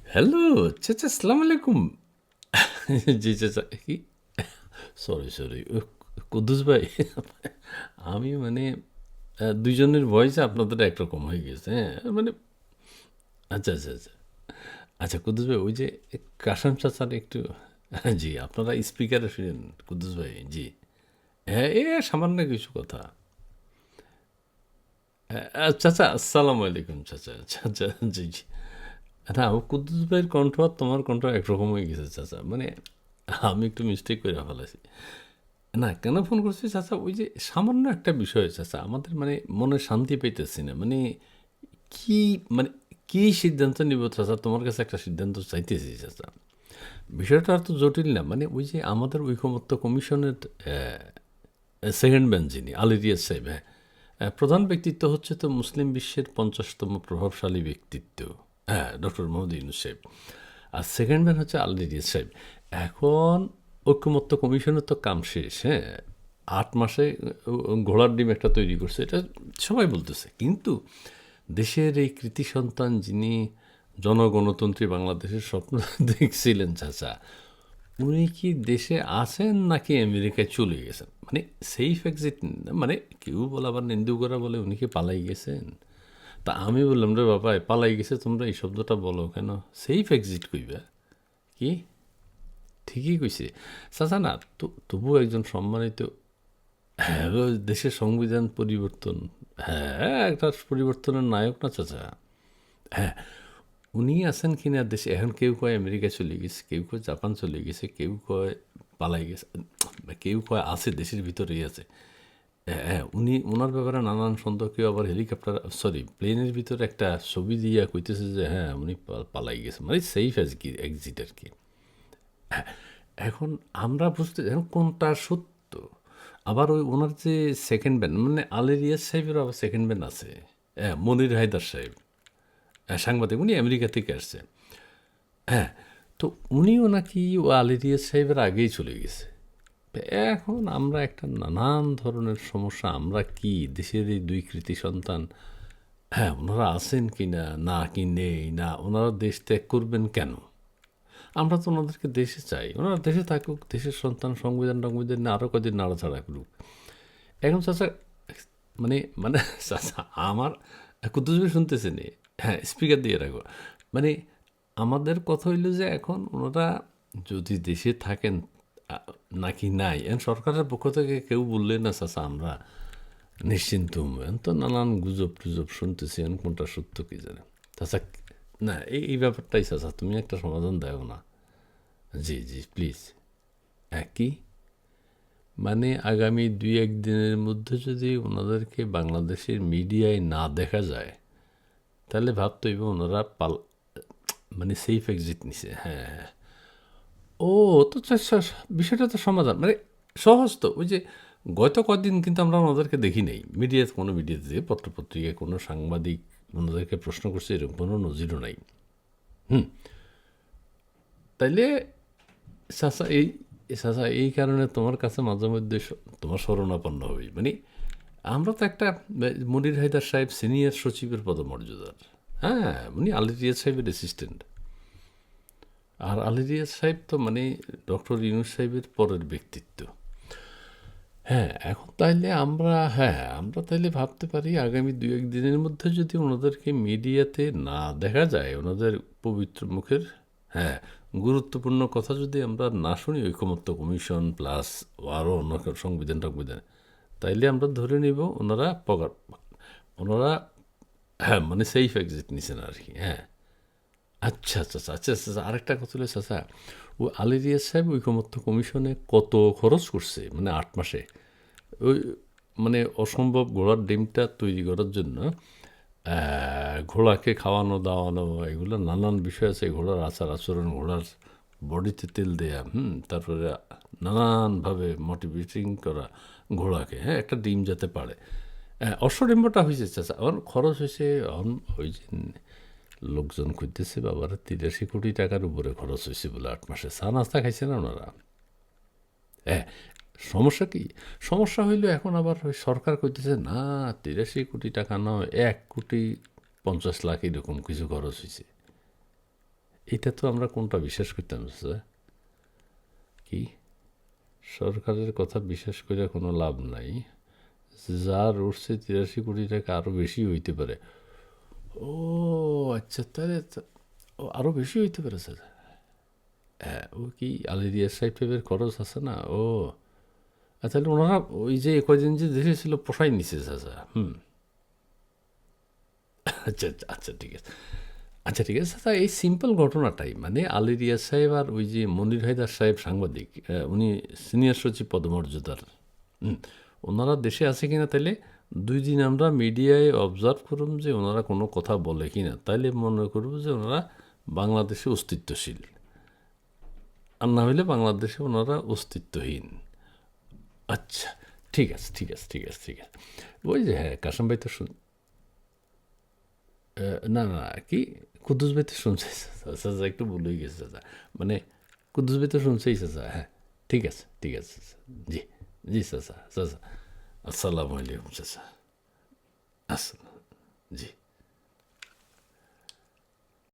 Hello, চাচা আসসালামু আলাইকুম। জি চাচা, কি? Sorry, sorry. কুদ্দুস ভাই, আমি মানে দুইজনের ভয়েস আপনাদের একরকম হয়ে গেছে, হ্যাঁ? মানে আচ্ছা, আচ্ছা, আচ্ছা। আচ্ছা কুদ্দুস ভাই, ওই যে কাশেম চাচার একটু জি, আপনারা স্পিকারে শুনেন কুদ্দুস ভাই, জি। হ্যাঁ, সামান্য কিছু কথা। চাচা আসসালামু আলাইকুম চাচা, চাচা, জি, জি। না, কুদ্দুস ভাইয়ের কণ্ঠ আর তোমার কণ্ঠ একরকম হয়ে গেছে চাচা, মানে আমি একটু মিস্টেক করে ফেলেছি। না, কেন ফোন করছি চাচা, ওই যে সামান্য একটা বিষয় চাচা, আমাদের মানে মনে শান্তি পাইতেছি না, মানে কি, মানে কি সিদ্ধান্ত নিব চাচা, তোমার কাছে একটা সিদ্ধান্ত চাইতেছি চাচা। বিষয়টা আর তো জটিল না, মানে ওই যে আমাদের ঐকমত্য কমিশনের সেকেন্ড বেঞ্চ যিনি আলী রিয়াজ সাহেব, হ্যাঁ, প্রধান ব্যক্তিত্ব হচ্ছে তো মুসলিম বিশ্বের 50তম প্রভাবশালী ব্যক্তিত্ব, হ্যাঁ, ডক্টর মোহাম্মদ ইউনূস সাহেব। আর সেকেন্ড ম্যান হচ্ছে আলী রিয়াজ সাহেব। এখন ঐক্যমত্য কমিশনের তো কাম শেষ, হ্যাঁ, 8 মাসে ঘোড়ার ডিম একটা তৈরি করছে, এটা সবাই বলতেছে। কিন্তু দেশের এই কৃতি সন্তান যিনি জনগণতন্ত্রী বাংলাদেশের স্বপ্ন দেখছিলেন চাচা, উনি কি দেশে আছেন নাকি আমেরিকায় চলে গেছেন? মানে সেফ এক্সিট, মানে কেউ বলে, আবার নিন্দুকরা বলে উনি কি পালাই গেছেন। তা আমি বললাম, রে বাবা, পালাই গেছে তোমরা এই শব্দটা বলো কেন? সেফ এক্সিট কইবা কি? ঠিকই কইছে চাচা। না তবুও একজন সম্মানিত, হ্যাঁ, দেশের সংবিধান পরিবর্তন, হ্যাঁ, একটা পরিবর্তনের নায়ক না চাচা। হ্যাঁ, উনি আছেন কিনা দেশে এখন? কেউ কয় আমেরিকা চলে গেছে, কেউ কয় জাপান চলে গেছে, কেউ কয় পালাই গেছে, কেউ কয় আছে দেশের ভিতরেই আছে। হ্যাঁ, হ্যাঁ, উনি ওনার ব্যাপারে নানান সন্দেহ। কেউ আবার হেলিকপ্টার, সরি, প্লেনের ভিতরে একটা ছবি দিয়া কইতেছে যে হ্যাঁ উনি পালাই গেছে, মানে সেফ এক্সিট আর কি। এখন আমরা বুঝতে, এখন কোনটা সত্য? আবার ওই ওনার যে সেকেন্ড ব্যান্ড, মানে আলী রিয়াজ সাহেবেরও আবার সেকেন্ড ব্যান্ড আছে, হ্যাঁ, মনির হায়দার সাহেব, হ্যাঁ, সাংবাদিক, উনি আমেরিকা থেকে আসছে। হ্যাঁ, তো উনিও নাকি ও আলী রিয়াজ সাহেবের আগেই চলে গেছে। তো এখন আমরা একটা নানান ধরনের সমস্যা, আমরা কি দেশের এই দুই কৃতি সন্তান, হ্যাঁ, ওনারা আছেন কি না, না কি নেই, না ওনারা দেশ ত্যাগ করবেন কেন? আমরা তো ওনাদেরকে দেশে চাই, ওনারা দেশে থাকুক, দেশের সন্তান, সংবিধান টংবিধান না আরও কদিন নাড়াচাড়া করুক। এখন চাচা, মানে মানে চাচা আমার কুদ্দুস ভাই শুনতেছে নি? হ্যাঁ, স্পিকার দিয়ে রাখো। মানে আমাদের কথা হইল যে এখন ওনারা যদি দেশে থাকেন আ, নাকি নাই, এখন সরকারের পক্ষ থেকে কেউ বললে না চাচা আমরা নিশ্চিন্ত এখন তো নানান গুজব টুজব শুনতেছি, এখন কোনটা সত্য কি জানে চাচা। না, এই ব্যাপারটাই চাচা, তুমি একটা সমাধান দেও না। জি, জি, প্লিজ। কি? মানে আগামী 2-1 দিনের মধ্যে যদি ওনাদেরকে বাংলাদেশের মিডিয়ায় না দেখা যায়, তাহলে ভাবতে হইব ওনারা মানে সেফ এক্সিট নিছে, হ্যাঁ, হ্যাঁ। ও, তো বিষয়টা তো সমাধান, মানে সহজ তো। ওই যে গত কদিন কিন্তু আমরা ওনাদেরকে দেখি নাই মিডিয়াতে, কোনো মিডিয়াতে, পত্রপত্রিকায় কোনো সাংবাদিক ওনাদেরকে প্রশ্ন করছে, এরকম কোনো নজিরও নাই। হুম, তাইলে চাচা এই, চাচা এই কারণে তোমার কাছে মাঝে মধ্যে তোমার শরণাপন্ন হই, মানে আমরা তো একটা মনির হায়দার সাহেব সিনিয়র সচিবের পদমর্যাদার, হ্যাঁ, উনি আলী রিয়াজ সাহেবের অ্যাসিস্ট্যান্ট। আর আলী রিয়াজ সাহেব তো মানে ডক্টর ইউনূস সাহেবের পরের ব্যক্তিত্ব। হ্যাঁ, এখন তাইলে আমরা, হ্যাঁ, আমরা তাইলে ভাবতে পারি আগামী 2-1 দিনের মধ্যে যদি ওনাদেরকে মিডিয়াতে না দেখা যায়, ওনাদের পবিত্র মুখের, হ্যাঁ, গুরুত্বপূর্ণ কথা যদি আমরা না শুনি, ঐকমত্য কমিশন প্লাস আরও অন্য সংবিধান টংবিধান, তাইলে আমরা ধরে নিব ওনারা ওনারা, হ্যাঁ, মানে সেফ এক্সিট নিছেন আর কি, হ্যাঁ। আচ্ছা, আচ্ছা, আচ্ছা, আচ্ছা, আচ্ছা, আরেকটা কথা হলো চাচা, ও আলী রিয়াজ সাহেব ঐকমত্য কমিশনে কত খরচ করছে, মানে 8 মাসে, ওই মানে অসম্ভব ঘোড়ার ডিমটা তৈরি করার জন্য ঘোড়াকে খাওয়ানো দাওয়ানো, এগুলো নানান বিষয় আছে, ঘোড়ার আচার আচরণ, ঘোড়ার বডিতে তেল দেয়া, তারপরে নানানভাবে মোটিভেটিং করা ঘোড়াকে, হ্যাঁ, একটা ডিম যাতে পারে। হ্যাঁ, অশ্বডিম্বটা হয়েছে চাচা, আমার খরচ হয়েছে, ওই যে লোকজন খুঁজতেছে বাবার 83 কোটি টাকার উপরে খরচ হয়েছে বলে 8 মাসে। চা নাস্তা খাইছে না ওনারা। হ্যাঁ, সমস্যা কি? সমস্যা হইল এখন আবার ওই সরকার কইতেছে না, 83 কোটি টাকা নয়, 1,50,00,000 এরকম কিছু খরচ হয়েছে। এটা তো আমরা কোনটা বিশ্বাস করতাম স্যার? কি সরকারের কথা বিশ্বাস করে কোনো লাভ নাই, যার উঠছে 83 কোটি টাকা আরও বেশি হইতে পারে। ও আচ্ছা, তাহলে ও আরও বেশি হইতে পারে স্যার। হ্যাঁ, ও কি আলিরিয়া সাহেবের খরচ আছে না? ও তাহলে ওনারা ওই যে কয়দিন যে দেশে ছিল পোষাই নিছে চাচা। আচ্ছা আচ্ছা আচ্ছা, ঠিক আছে। আচ্ছা ঠিক আছে চাচা, এই সিম্পল ঘটনাটাই মানে আলিরিয়া সাহেব আর ওই যে মনির হায়দার সাহেব সাংবাদিক, উনি সিনিয়র সচিব পদমর্যাদার, ওনারা দেশে আছে কিনা তাইলে 2 দিন আমরা মিডিয়ায় অবজার্ভ করুম যে ওনারা কোনো কথা বলে কিনা, তাইলে মনে করব যে ওনারা বাংলাদেশে অস্তিত্বশীল, আর না হইলে বাংলাদেশে ওনারা অস্তিত্বহীন। আচ্ছা ঠিক আছে ঠিক আছে ঠিক আছে ঠিক আছে। ওই যে হ্যাঁ, কাসম ভাই তো না না না, কি কুদ্দুস ভাই তো শুনছে চাচা, একটু ভুল হয়ে গেছে চাচা, মানে কুদ্দুস ভাই তো শুনছেই চাচা। হ্যাঁ ঠিক আছে ঠিক আছে চাচা। জি জি চাচা চাচা, আসসালামু আলাইকুম চাচা। আসসালাম। জি।